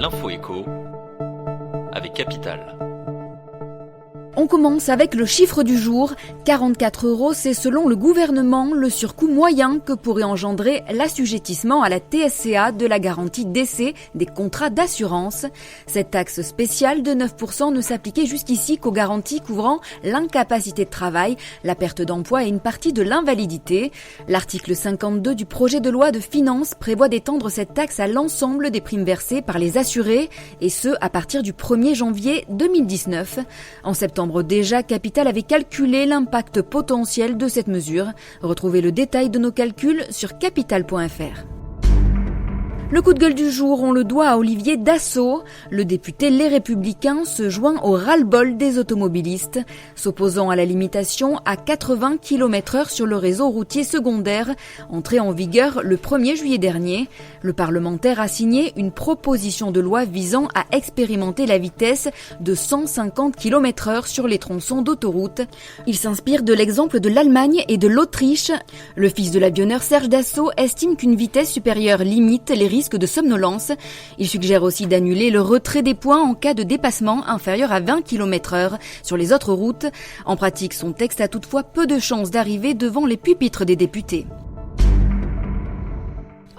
L'info écho avec Capital. On commence avec le chiffre du jour. 44 €, c'est selon le gouvernement le surcoût moyen que pourrait engendrer l'assujettissement à la TSCA de la garantie décès des contrats d'assurance. Cette taxe spéciale de 9% ne s'appliquait jusqu'ici qu'aux garanties couvrant l'incapacité de travail, la perte d'emploi et une partie de l'invalidité. L'article 52 du projet de loi de finances prévoit d'étendre cette taxe à l'ensemble des primes versées par les assurés, et ce à partir du 1er janvier 2019. En septembre déjà, Capital avait calculé l'impact potentiel de cette mesure. Retrouvez le détail de nos calculs sur capital.fr. Le coup de gueule du jour, on le doit à Olivier Dassault. Le député Les Républicains se joint au ras-le-bol des automobilistes, s'opposant à la limitation à 80 km/h sur le réseau routier secondaire, entrée en vigueur le 1er juillet dernier. Le parlementaire a signé une proposition de loi visant à expérimenter la vitesse de 150 km/h sur les tronçons d'autoroute. Il s'inspire de l'exemple de l'Allemagne et de l'Autriche. Le fils de l'avionneur Serge Dassault estime qu'une vitesse supérieure limite les risque de somnolence. Il suggère aussi d'annuler le retrait des points en cas de dépassement inférieur à 20 km/h sur les autres routes. En pratique, son texte a toutefois peu de chances d'arriver devant les pupitres des députés.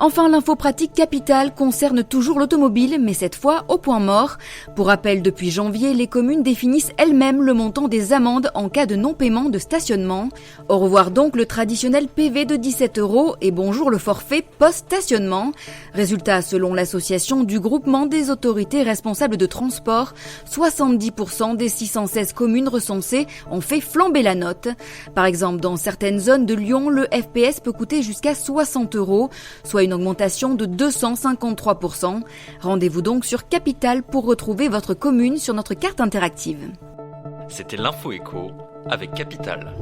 Enfin, l'info pratique Capital concerne toujours l'automobile, mais cette fois au point mort. Pour rappel, depuis janvier, les communes définissent elles-mêmes le montant des amendes en cas de non-paiement de stationnement. Au revoir donc le traditionnel PV de 17 € et bonjour le forfait post-stationnement. Résultat, selon l'association du groupement des autorités responsables de transport, 70% des 616 communes recensées ont fait flamber la note. Par exemple, dans certaines zones de Lyon, le FPS peut coûter jusqu'à 60 €, soit une augmentation de 253%. Rendez-vous donc sur Capital pour retrouver votre commune sur notre carte interactive. C'était l'info écho avec Capital.